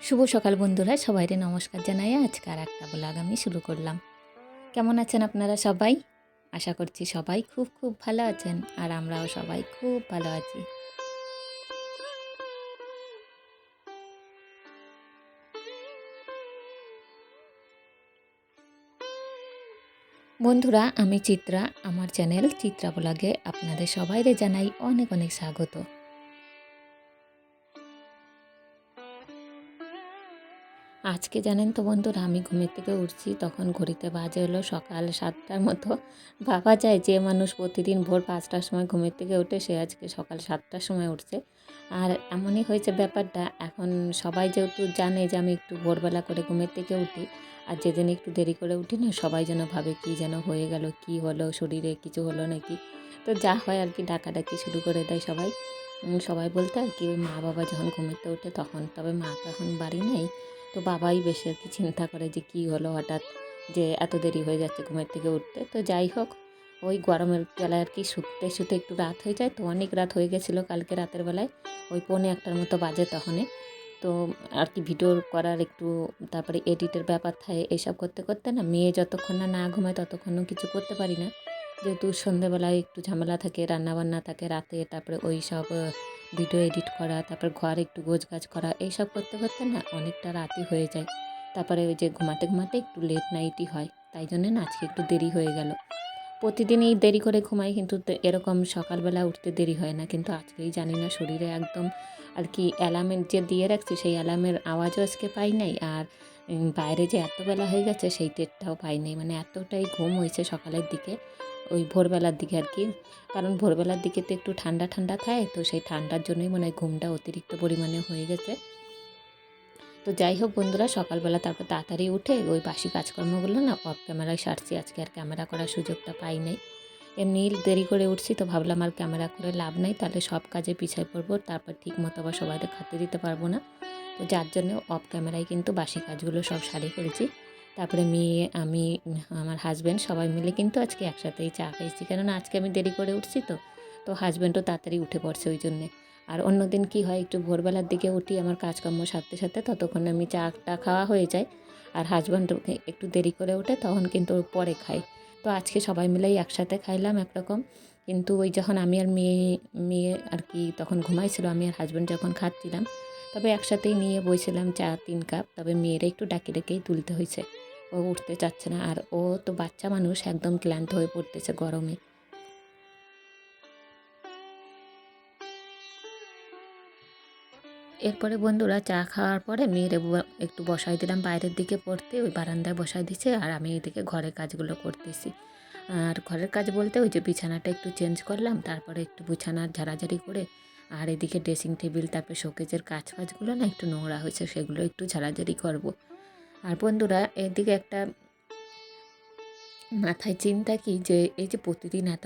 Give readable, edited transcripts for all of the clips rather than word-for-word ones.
শুভ সকাল বন্ধুরা, সবাইকে নমস্কার জানাই। আজকে আর একটা ব্লগ আমি শুরু করলাম। কেমন আছেন আপনারা সবাই? আশা করছি সবাই খুব খুব ভালো আছেন, আর আমরাও সবাই খুব ভালো আছি। বন্ধুরা, আমি চিত্রা। আমার চ্যানেল চিত্রা ব্লগে আপনাদের সবাইকে জানাই অনেক অনেক স্বাগত। আজকে জানেন তো বন্ধুরা, আমি ঘুমের থেকে উঠছি তখন ঘড়িতে বাজে হলো সকাল 7টার মতো। ভাবা যায় যে মানুষ প্রতিদিন ভোর 5টার সময় ঘুমের থেকে ওঠে, সে আজকে সকাল 7টার সময় উঠছে। আর এমনই হয়েছে ব্যাপারটা, এখন সবাই যেহেতু জানে যে আমি একটু ভোরবেলা করে ঘুমের থেকে উঠি, আর যেদিন একটু দেরি করে উঠি না, সবাই যেন ভাবে কী যেন হয়ে গেল, কি হলো, শরীরে কিছু হলো নাকি। তো যা হয় আর কি, ডাকাডাকি শুরু করে দেয় সবাই। সবাই বলতে আর কি, ওই মা বাবা যখন ঘুমেতে ওঠে তখন, তবে মা তো এখন বাড়ি নেই, তো বাবাই বেশি আর কি চিন্তা করে যে কী হলো হঠাৎ, যে এত দেরি হয়ে যাচ্ছে ঘুমের থেকে উঠতে। তো যাই হোক, ওই গরমের বেলায় আর কি শুতে শুতে একটু রাত হয়ে যায়, তো অনেক রাত হয়ে গেছিলো কালকে রাতের বেলায়, ওই 1:45টার মতো বাজে তখনই। তো আর কি ভিডিও করার একটু, তারপরে এডিটের ব্যাপার থাকে, এইসব করতে করতে না, মেয়ে যতক্ষণ না না ঘুমায় ততক্ষণও কিছু করতে পারি না। যেহেতু সন্ধ্যেবেলায় একটু ঝামেলা থাকে, রান্নাবান্না থাকে রাতে, তারপরে ওই সব ভিডিও এডিট করা, তারপর ঘর একটু গোছগাছ করা, এইসব করতে করতে না অনেকটা রাতই হয়ে যায়। তারপরে ওই যে ঘুমাতে ঘুমাতে একটু লেট নাইটই হয়, তাই জন্যে না আজকে একটু দেরি হয়ে গেল। প্রতিদিনই দেরি করে ঘুমাই, কিন্তু এরকম সকালবেলা উঠতে দেরি হয় না। কিন্তু আজকেই জানি না, শরীরে একদম আর কি অ্যালার্মের যে দিয়ে রাখছি সেই অ্যালার্মের আওয়াজও আজকে পাই নাই, আর বাইরে যে এত বেলা হয়ে গেছে সেই টেরটাও পাই নাই। মানে এতটাই ঘুম হয়েছে সকালের দিকে, ওই ভোরবেলার দিকে আর কি। কারণ ভোরবেলার দিকে তো একটু ঠান্ডা ঠান্ডা থাকে, তো সেই ঠান্ডার জন্যই মনে হয় ঘুমটা অতিরিক্ত পরিমাণে হয়ে গেছে। তো যাই হোক বন্ধুরা, সকালবেলা তারপর তাড়াতাড়ি উঠে ওই বাসি কাজকর্মগুলো না অফ ক্যামেরায় সারছি। আজকে আর ক্যামেরা করার সুযোগটা পাই নাই। এমনি দেরি করে উঠছি, তো ভাবলাম আর ক্যামেরা করে লাভ নাই, তাহলে সব কাজে পিছায় পড়বো, তারপর ঠিক মতো আবার সবাইকে খাতে দিতে পারবো না। তো যার জন্য অফ ক্যামেরায় কিন্তু বাসি কাজগুলো সব সারিয়ে ফেলছি। তারপরে মেয়ে, আমি, আমার হাজব্যান্ড সবাই মিলে কিন্তু আজকে একসাথেই চা খেয়েছি, কেননা আজকে আমি দেরি করে উঠছি। তো হাজব্যান্ডও তাড়াতাড়ি উঠে পড়ছে ওই জন্যে। আর অন্যদিন কি হয়, একটু ভোরবেলার দিকে উঠি, আমার কাজকর্ম সারতে সারতে ততক্ষণে আমি চাটা খাওয়া হয়ে যায়, আর হাজব্যান্ড একটু দেরি করে ওঠে, তখন কিন্তু ও পরে খায়। তো আজকে সবাই মিলেই একসাথে খাইলাম একরকম। কিন্তু ওই যখন আমি আর মেয়ে মেয়ে আর কি তখন ঘুমাইছিল, আমি আর হাজব্যান্ড যখন খাচ্ছিলাম, তবে একসাথেই নিয়ে বইছিলাম চা 3 কাপ। তবে মেয়েরা একটু ডাকে ডেকেই তুলতে হয়েছে, ও উঠতে চাচ্ছে না, আর ও তো বাচ্চা মানুষ, একদম ক্লান্ত হয়ে পড়তেছে গরমে। এরপরে বন্ধুরা, চা খাওয়ার পরে মেয়েরে একটু বসাই দিলাম বাইরের দিকে পড়তে, ওই বারান্দায় বসাই দিছে, আর আমি এদিকে ঘরের কাজগুলো করতেছি। আর ঘরের কাজ বলতে ওই যে বিছানাটা একটু চেঞ্জ করলাম, তারপরে একটু বিছানার ঝাড়াঝাড়ি করে, আর এদিকে ড্রেসিং টেবিল, তারপরে শোকেজের কাজগুলো না একটু নোংরা হয়েছে, সেগুলো একটু ঝাড়াঝাড়ি করব। আর বন্ধুরা, এদিকে একটা মাথায় চিন্তা কি, যে এই যে প্রতিদিন এত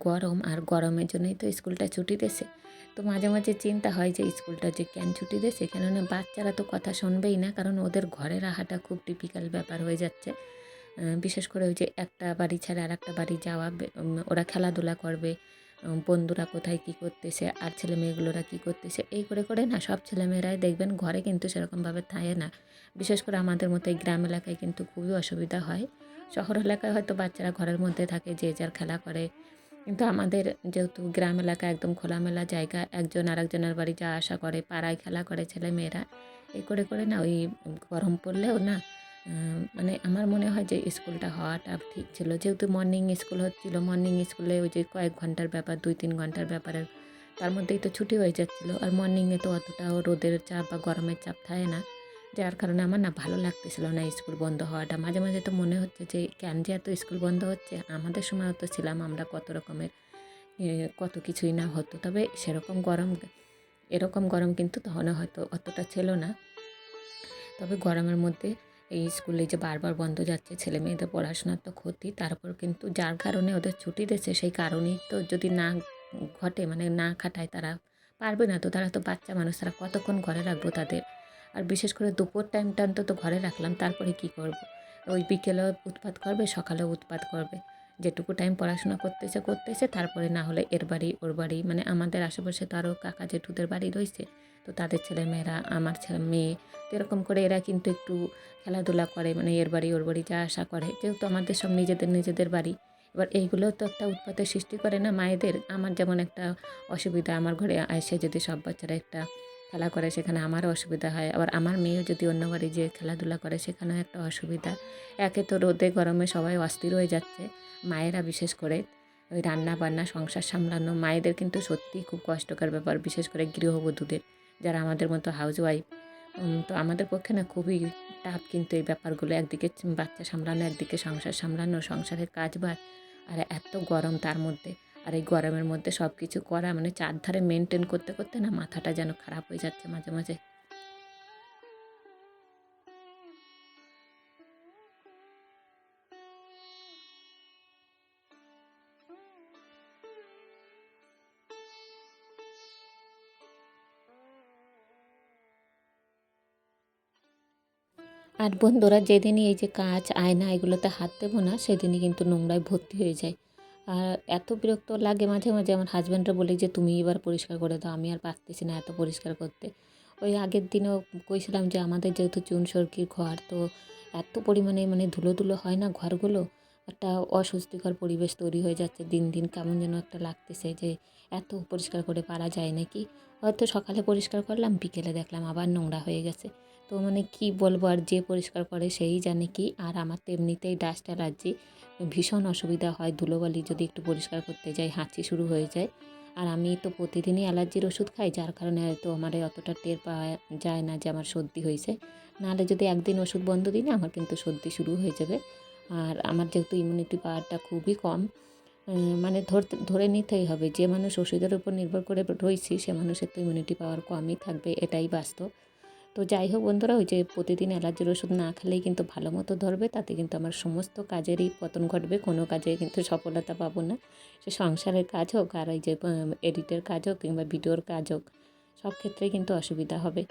গরম, আর গরমের জন্যই তো স্কুলটা ছুটি দিয়েছে। তো মাঝে মাঝে চিন্তা হয় যে স্কুলটা যে কেন ছুটি দিয়েছে, কেননা বাচ্চারা তো কথা শুনবেই না, কারণ ওদের ঘরে রাখাটা খুব টিপিক্যাল ব্যাপার হয়ে যাচ্ছে। বিশেষ করে ওই যে একটা বাড়ি ছাড়া আর একটা বাড়ি যাওয়া, ওরা খেলাধুলা করবে, বন্ধুরা কোথায় কী করতেছে, আর ছেলে মেয়েগুলোরা কী করতেছে, এই করে করে না সব ছেলেমেয়েরাই দেখবেন ঘরে কিন্তু সেরকমভাবে থাকে না। বিশেষ করে আমাদের মতো এই গ্রাম এলাকায় কিন্তু খুবই অসুবিধা হয়। শহর এলাকায় হয়তো বাচ্চারা ঘরের মধ্যে থাকে, যে যার খেলা করে, কিন্তু আমাদের যেহেতু গ্রাম এলাকা, একদম খোলামেলা জায়গা, একজন আরেকজনের বাড়ি যাওয়া আসা করে, পাড়ায় খেলা করে ছেলেমেয়েরা, এই করে করে না ওই গরম পড়লেও না, মানে আমার মনে হয় যে স্কুলটা হওয়াটা ঠিক ছিল। যেহেতু মর্নিং স্কুল হচ্ছিলো, মর্নিং স্কুলে ওই যে কয়েক ঘন্টার ব্যাপার, 2-3 ঘন্টার ব্যাপারের, তার মধ্যেই তো ছুটি হয়ে যাচ্ছিলো, আর মর্নিংয়ে তো অতটাও রোদের চাপ বা গরমের চাপ থাকে না, যার কারণে আমার না ভালো লাগতেছিল না স্কুল বন্ধ হওয়াটা। মাঝে মাঝে তো মনে হচ্ছে যে কেন যে এত স্কুল বন্ধ হচ্ছে, আমাদের সময়ও তো ছিলাম আমরা, কত রকমের কত কিছুই না হতো। তবে সেরকম গরম, এরকম গরম কিন্তু তখন হয়তো অতটা ছিল না। তবে গরমের মধ্যে এই স্কুলে যে বারবার বন্ধ যাচ্ছে, ছেলে মেয়েদের পড়াশোনার তো ক্ষতি, তারপর কিন্তু যার কারণে ওদের ছুটি দিয়েছে, সেই কারণেই তো যদি না ঘটে, মানে না খাটায়, তারা পারবে না। তো তারা তো বাচ্চা মানুষ, তারা কতক্ষণ ঘরে রাখবো তাদের। আর বিশেষ করে দুপুর টাইমটা অন্তত ঘরে রাখলাম, তারপরে কি করব। ওই বিকেলেও উৎপাত করবে, সকালেও উৎপাত করবে। যেটুকু টাইম পড়াশোনা করতেছে করতেছে, তারপরে না হলে এর বাড়ি ওর বাড়ি, মানে আমাদের আশেপাশে তো আরও কাকা জেঠুদের বাড়ি রয়েছে, তো তাদের ছেলেমেয়েরা, আমার ছেলে মেয়ে, তো এরকম করে এরা কিন্তু একটু খেলাধুলা করে, মানে এর বাড়ি ওর বাড়ি যাওয়া আসা করে, যেহেতু আমাদের সব নিজেদের নিজেদের বাড়ি। এবার এইগুলোও তো একটা উৎপাতের সৃষ্টি করে না মায়েদের। আমার যেমন একটা অসুবিধা, আমার ঘরে এসে যদি সব বাচ্চারা একটা খেলা করে সেখানে আমারও অসুবিধা হয়, আবার আমার মেয়েও যদি অন্য বাড়ি যেয়ে খেলাধুলা করে সেখানেও একটা অসুবিধা। একে তো রোদে গরমে সবাই অস্থির হয়ে যাচ্ছে, মায়েরা বিশেষ করে। ওই রান্না বান্না সংসার সামলানো মায়েদের কিন্তু সত্যিই খুব কষ্টকর ব্যাপার, বিশেষ করে গৃহবধূদের, যারা আমাদের মতো হাউসওয়াইফ। তো আমাদের পক্ষে না খুবই টাফ কিন্তু এই ব্যাপারগুলো, একদিকে বাচ্চা সামলানো, একদিকে সংসার সামলানো, সংসারের কাজ বাজ, আর এত গরম তার মধ্যে। আর এই গরমের মধ্যে সব কিছু করা মানে চারধারে মেনটেন করতে করতে না মাথাটা যেন খারাপ হয়ে যাচ্ছে মাঝে মাঝে। আর বন্ধুরা, যেদিনই এই যে কাঁচ আয়না এগুলোতে হাত দেবো না সেদিনই কিন্তু নোংরায় ভর্তি হয়ে যায়। আর এত বিরক্ত লাগে মাঝে মাঝে, আমার হাজব্যান্ডরা বলে যে তুমি এবার পরিষ্কার করে দাও, আমি আর পারতেছি না এত পরিষ্কার করতে। ওই আগের দিনও কইছিলাম যে আমাদের যেহেতু চুন সরকির ঘর, তো এত পরিমাণে মানে ধুলো ধুলো হয় না ঘরগুলো, একটা অস্বস্তিকর পরিবেশ তৈরি হয়ে যাচ্ছে দিন দিন। কেমন যেন একটা লাগতেছে যে এত পরিষ্কার করে পারা যায় নাকি। হয়তো সকালে পরিষ্কার করলাম, বিকেলে দেখলাম আবার নোংরা হয়ে গেছে। তো মানে কি বলবো, আর যে পরিষ্কার করে সেই জানে কি। আর আমার তো এমনিতেই ডাস্ট অ্যালার্জি, ভীষণ অসুবিধা হয়, ধুলোবালি যদি একটু পরিষ্কার করতে যাই হাঁচি শুরু হয়ে যায়। আর আমি তো প্রতিদিনই অ্যালার্জির ওষুধ খাই, যার কারণে হয়তো আমার অতটা টের পাওয়া যায় না যে আমার সর্দি হয়েছে। নাহলে যদি একদিন ওষুধ বন্ধ দিই না, আমার কিন্তু সর্দি শুরু হয়ে যাবে। আর আমার যেহেতু ইমিউনিটি পাওয়ারটা খুবই কম, মানে ধরে নিতেই হবে, যে মানুষ ওষুধের উপর নির্ভর করে রয়েছি সে মানুষের তো ইমিউনিটি পাওয়ার কমই থাকবে, এটাই বাস্তব। তো যাই হোক বন্ধুরা, ওই যে প্রতিদিন অ্যালার্জির ওষুধ না খেলেই কিন্তু ভালো মতো ধরবে, তাতে কিন্তু আমার সমস্ত কাজেরই পতন ঘটবে, কোনো কাজে কিন্তু সফলতা পাবো না। সে সংসারের কাজ হোক, আর এই যে এডিটের কাজ হোক, কিংবা ভিডিওর কাজ হোক, সব ক্ষেত্রেই কিন্তু অসুবিধা হবে।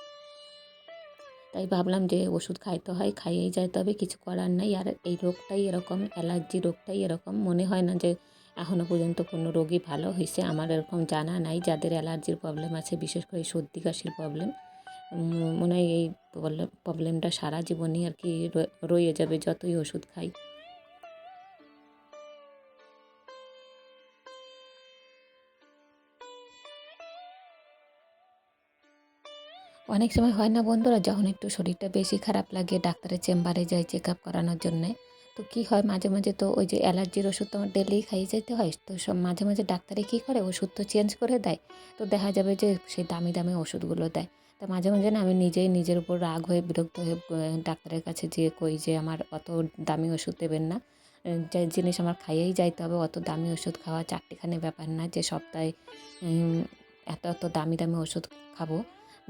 তাই ভাবলাম যে ওষুধ খাইতে হয়, খাইয়েই যাইতে হবে, কিছু করার নাই। আর এই রোগটাই এরকম, অ্যালার্জি রোগটাই এরকম, মনে হয় না যে এখনও পর্যন্ত কোনো রোগী ভালো হয়েছে। আমার এরকম জানা নাই যাদের অ্যালার্জির প্রবলেম আছে, বিশেষ করে সর্দি কাশির প্রবলেম। মনে হয় এই প্রবলেমটা সারা জীবনই আর কি রয়ে যাবে যতই ওষুধ খাই। অনেক সময় হয় না বন্ধুরা, যখন একটু শরীরটা বেশি খারাপ লাগে ডাক্তারের চেম্বারে যাই চেক আপ করানোর জন্যে। তো কী হয়, মাঝে মাঝে তো ওই যে অ্যালার্জির ওষুধ তো আমার ডেলি খাইয়ে যেতে হয়, তো সব মাঝে মাঝে ডাক্তারে কী করে ওষুধ তো চেঞ্জ করে দেয়। তো দেখা যাবে যে সেই দামি দামি ওষুধগুলো দেয়। তো মাঝে মাঝে না আমি নিজেই নিজের উপর রাগ হয়ে বিরক্ত হয়ে ডাক্তারের কাছে যেয়ে কই যে আমার অত দামি ওষুধ দেবেন না। যে জিনিস আমার খাইয়েই যাইতে হবে, অত দামি ওষুধ খাওয়া চারটিখানি ব্যাপার না যে সপ্তাহে উম, এত এত দামি দামি ওষুধ খাবো।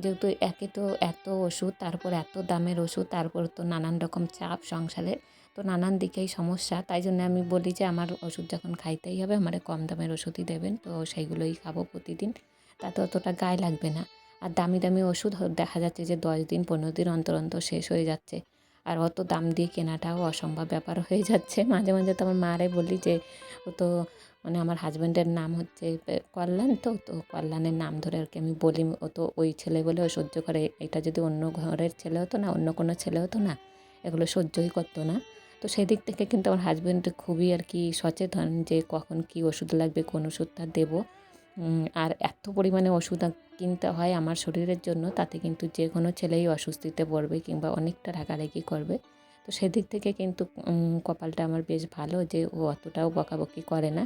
যেহেতু একে তো এত ওষুধ, তারপর এত দামের ওষুধ, তারপর তো নানান রকম চাপ সংসারে, তো নানান দিকেই সমস্যা। তাই জন্য আমি বলি যে আমার ওষুধ যখন খাইতেই হবে আমার কম দামের ওষুধই দেবেন, তো সেইগুলোই খাবো প্রতিদিন, তাতে অতটা গায়ে লাগবে না। আর দামি দামি ওষুধ দেখা যাচ্ছে যে 10 দিন 15 দিন অন্তর অন্তর শেষ হয়ে যাচ্ছে, আর অত দাম দিয়ে কেনাটাও অসম্ভব ব্যাপার হয়ে যাচ্ছে। মাঝে মাঝে তো আমার মারে বলি যে ও তো, মানে আমার হাজব্যান্ডের নাম হচ্ছে কল্যাণ, তো তো কল্যাণের নাম ধরে আর কি আমি বলি, ও তো ওই ছেলে বলে ও সহ্য করে, এটা যদি অন্য ঘরের ছেলে হতো না, অন্য কোনো ছেলে হতো না, এগুলো সহ্যই করতো না। তো সেদিক থেকে কিন্তু আমার হাজব্যান্ড খুবই আর কি সচেতন যে কখন কি ওষুধ লাগবে, কোন ওষুধটা দেবো। আর এত পরিমাণে ওষুধ কিনতে হয় আমার শরীরের জন্য, তাতে কিন্তু যে কোনো ছেলেই অস্বস্তিতে পড়বে কিংবা অনেকটা রাগারাগি করবে। তো সেদিক থেকে কিন্তু কপালটা আমার বেশ ভালো যে ও অতটাও বকাবকি করে না।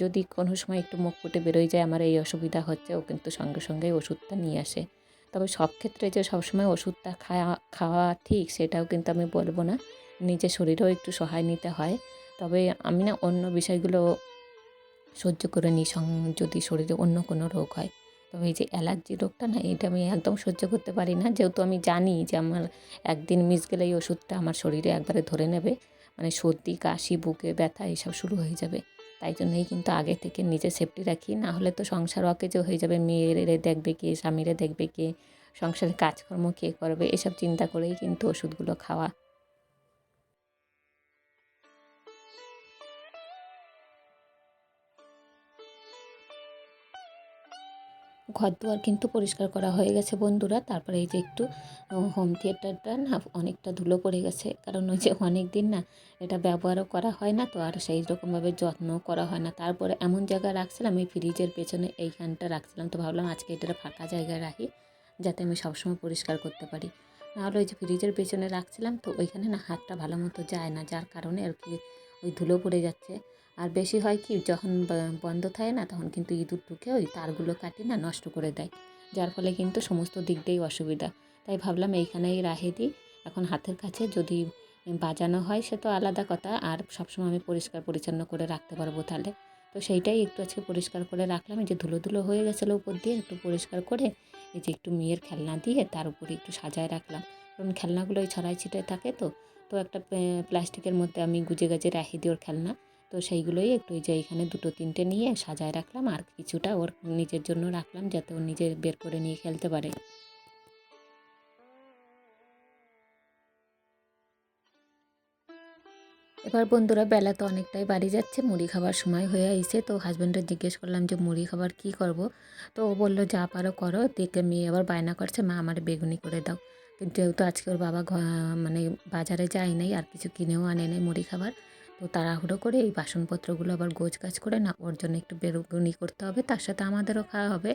যদি কোনো সময় একটু মুখ ফুটে বেরোয় যায় আমার এই অসুবিধা হচ্ছে, ও কিন্তু সঙ্গে সঙ্গে ওষুধটা নিয়ে আসে। তবে সব ক্ষেত্রে যে সবসময় ওষুধটা খাওয়া ঠিক সেটাও কিন্তু আমি বলবো না, নিজের শরীরেও একটু সহায় নিতে হয়। তবে আমি না অন্য বিষয়গুলো সহ্য করে নিই, যদি শরীরে অন্য কোনো রোগ হয়। তবে এই যে অ্যালার্জি রোগটা না, এটা আমি একদম সহ্য করতে পারি না, যেহেতু আমি জানি যে আমার একদিন মিস গেলে এই ওষুধটা আমার শরীরে একবারে ধরে নেবে, মানে সর্দি কাশি বুকে ব্যথা এইসব শুরু হয়ে যাবে। তাই জন্যই কিন্তু আগে থেকে নিজে সেফটি রাখি, না হলে তো সংসার অকেজো হয়ে যাবে, মেয়েরে দেখবে কে, স্বামীরে দেখবে কে, সংসারের কাজকর্ম কে করবে, এসব চিন্তা করেই কিন্তু ওষুধগুলো খাওয়া। ঘর দুয়ার কিন্তু পরিষ্কার করা হয়ে গেছে বন্ধুরা। তারপরে এই যে একটু হোম থিয়েটারটা না অনেকটা ধুলো পড়ে গেছে, কারণ ওই যে অনেক দিন না এটা ব্যবহারও করা হয় না, তো আর সেই রকমভাবে যত্নও করা হয় না। তারপরে এমন জায়গায় রাখছিলাম, এই ফ্রিজের পেছনে এইখানটা রাখছিলাম, তো ভাবলাম আজকে এটা ফাঁকা জায়গায় রাখি যাতে আমি সবসময় পরিষ্কার করতে পারি। নাহলে ওই যে ফ্রিজের পেছনে রাখছিলাম, তো ওইখানে না হাতটা ভালো মতো যায় না, যার কারণে আর কি ওই ধুলো পড়ে যাচ্ছে। আর বেশি হয় কি, যখন বন্ধ থাকে না তখন কিন্তু ইঁদুর ঢুকে ওই তারগুলো কাটি না নষ্ট করে দেয়, যার ফলে কিন্তু সমস্ত দিক দিয়েই অসুবিধা। তাই ভাবলাম এইখানেই রাখে দিই। এখন হাতের কাছে যদি বাজানো হয় সে তো আলাদা কথা, আর সবসময় আমি পরিষ্কার পরিচ্ছন্ন করে রাখতে পারবো তাহলে। তো সেইটাই একটু আজকে পরিষ্কার করে রাখলাম। এই যে ধুলো ধুলো হয়ে গেছিলো উপর দিয়ে, একটু পরিষ্কার করে এই যে একটু মেয়ের খেলনা দিয়ে তার উপরে একটু সাজায় রাখলাম, কারণ খেলনাগুলো ওই ছড়াই ছিটায় থাকে। তো তো একটা প্লাস্টিকের মধ্যে আমি গুজে গাজে রেখে দিই ওর খেলনা। তো সেইগুলোই একটু এই যে এইখানে 2-3টে নিয়ে সাজায় রাখলাম, আর কিছুটা ওর নিজের জন্য রাখলাম যাতে ও নিজে বের করে নিয়ে খেলতে পারে। এবার বন্ধুরা বেলা তো অনেকটাই বাড়ি যাচ্ছে, মুড়ি খাবার সময় হয়ে আইছে। তো হাজব্যান্ডের জিজ্ঞেস করলাম যে মুড়ি খাবার কি করব। তো ও বললো যা পারো করো। দেখে মেয়ে আবার বায়না করছে, মা আমার বেগুনি করে দাও। কিন্তু যেহেতু আজকে ওর বাবা মানে বাজারে যায় নাই, আর কিছু কিনেও আনে নাই মুড়ি খাবার, তো তাড়াহুড়ো করে এই বাসনপত্রগুলো আবার গোছগাছ করে না ওর জন্য একটু বেগুনি করতে হবে, তার সাথে আমাদেরও খাওয়া হবে।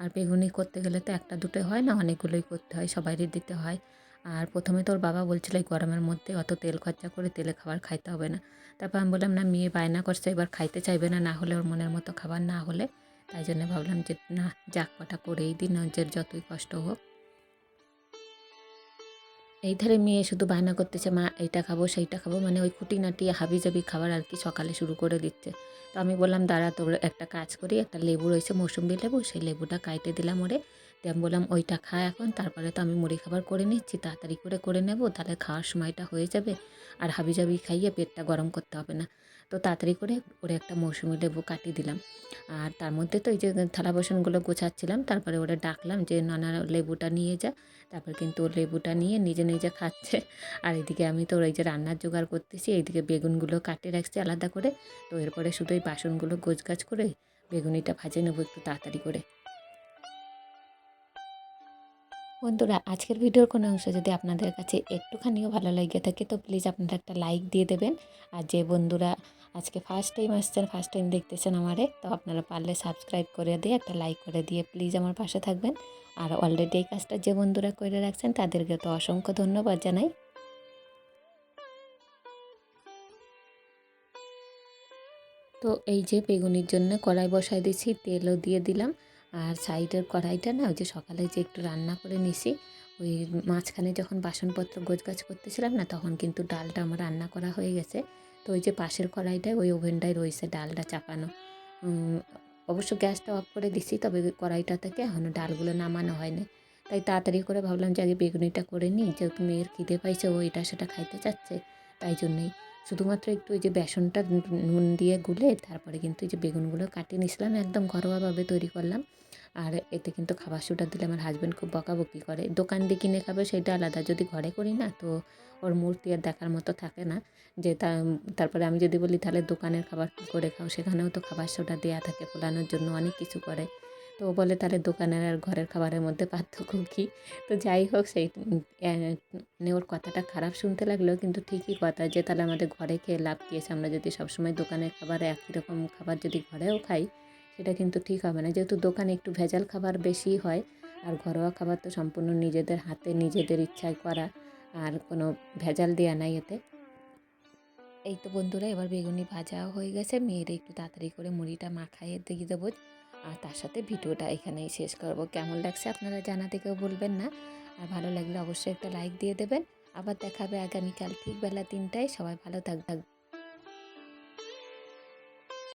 আর বেগুনি করতে গেলে তো একটা দুটো হয় না, অনেকগুলোই করতে হয়, সবাইরই দিতে হয়। আর প্রথমে তোর বাবা বলছিল এই গরমের মধ্যে অত তেল খরচা করে তেলে খাবার খাইতে হবে না। তারপর আমি বললাম না, মেয়ে বায়না করছে এবার খাইতে চাইবে না, না হলে ওর মনের মতো খাবার না হলে, তাই জন্য ভাবলাম যে না, যাক কটা করেই দিই, নিজের যতই কষ্ট হোক। এই ধারে মেয়ে শুধু বায়না করতেছে, মা এইটা খাবো সেইটা খাবো, মানে ওই খুঁটিনাটি হাবিজাবি খাবার আর কি সকালে শুরু করে দিচ্ছে। তো আমি বললাম দাঁড়া, তোর একটা কাজ করি, একটা লেবু রয়েছে মৌসুম্বি লেবু, সেই লেবুটা কাইটে দিলাম ওরে। দিয়ে আমি বললাম ওইটা খা এখন, তারপরে তো আমি মুড়ি খাবার করে নিচ্ছি, তাড়াতাড়ি করে নেব, তাহলে খাওয়ার সময়টা হয়ে যাবে, আর হাবিজাবি খাইয়ে পেটটা গরম করতে হবে না। তো তাড়াতাড়ি করে ওরে একটা মৌসুমি লেবু কাটিয়ে দিলাম। আর তার মধ্যে তো এই যে থালা বাসনগুলো গোছাচ্ছিলাম, তারপরে ওরে ডাকলাম যে নানা লেবুটা নিয়ে যা। তারপর কিন্তু ও লেবুটা নিয়ে নিজে নিজে খাচ্ছে। আর এদিকে আমি তো ওই যে রান্নার জোগাড় করতেছি, এইদিকে বেগুনগুলো কাটে রাখছি আলাদা করে। তো এরপরে শুধু এই বাসনগুলো গোছগাছ করে বেগুনিটা ভাজে নেবো একটু তাড়াতাড়ি করে। বন্ধুরা আজকের ভিডিওর কোনো অংশ যদি আপনাদের কাছে একটুখানিও ভালো লেগে থাকে, তো প্লিজ আপনারা একটা লাইক দিয়ে দেবেন। আর যে বন্ধুরা আজকে ফার্স্ট টাইম আসছেন, ফার্স্ট টাইম দেখতেছেন আমারে, তো আপনারা পারলে সাবস্ক্রাইব করে দিয়ে একটা লাইক করে দিয়ে প্লিজ আমার পাশে থাকবেন। আর অলরেডি এই কাজটা যে বন্ধুরা করে রাখছেন তাদেরকে তো অসংখ্য ধন্যবাদ জানাই। তো এই যে বেগুনির জন্য কড়াই বসাই দিয়েছি, তেলও দিয়ে দিলাম। আর সাইডের কড়াইটা না ওই যে সকালে যে একটু রান্না করে নিছি, ওই মাঝখানে যখন বাসনপত্র গোছগাছ করতেছিলাম না, তখন কিন্তু ডালটা আমার রান্না করা হয়ে গেছে। তো ওই যে পাশের কড়াইটায় ওই ওভেনটায় রয়েছে ডালটা চাপানো। অবশ্য গ্যাসটা অফ করে দিছি, তবে কড়াইটা থেকে এখনও ডালগুলো নামানো হয়নি। তাই তাড়াতাড়ি করে ভাবলাম যে আগে বেগুনিটা করে নিই, যেহেতু মেয়ের খিদে পাইছে, ও এটা সেটা খাইতে চাচ্ছে, তাই জন্যেই। শুধুমাত্র একটু ওই যে বেসনটা নুন দিয়ে গুলে তারপরে কিন্তু এই যে বেগুনগুলো কাটিয়ে নিয়েছিলাম, একদম ঘরোয়াভাবে তৈরি করলাম। আর এতে কিন্তু খাবার সোডা দিলে আমার হাজব্যান্ড খুব বকাবকি করে। দোকান দিয়ে কিনে খাবে সেটা আলাদা, যদি ঘরে করি না তো ওর মূর্তি আর দেখার মতো থাকে না। যে তারপরে আমি যদি বলি তাহলে দোকানের খাবার কী করে খাও, সেখানেও তো খাবার সোডা দেওয়া থাকে ফোলানোর জন্য, অনেক কিছু করে। তো ও বলে তাহলে দোকানের আর ঘরের খাবারের মধ্যে পার্থক্য কী। তো যাই হোক, সেই মানে ওর কথাটা খারাপ শুনতে লাগলেও কিন্তু ঠিকই কথা, যে তাহলে আমাদের ঘরে খেয়ে লাভ কী আছে, আমরা যদি সবসময় দোকানের খাবার একই রকম খাবার যদি ঘরেও খাই, সেটা কিন্তু ঠিক হবে না। যেহেতু দোকানে একটু ভেজাল খাবার বেশি হয়, আর ঘরোয়া খাবার তো সম্পূর্ণ নিজেদের হাতে নিজেদের ইচ্ছায় করা, আর কোনো ভেজাল দেওয়া নাই এতে। এই তো বন্ধুরা এবার বেগুনি ভাজাও হয়ে গেছে, মেয়ের একটু তাড়াতাড়ি করে মুড়িটা মাখাইয়ে দিয়ে দেবো। আর তার সাথে ভিডিওটা এখানেই শেষ করব। কেমন লাগছে আপনারা জানাতে কেউ বলবেন না। আর ভালো লাগলে অবশ্যই একটা লাইক দিয়ে দেবেন। আবার দেখা হবে আগামীকাল ঠিক বেলা 3টায়। সবাই ভালো থাকবেন।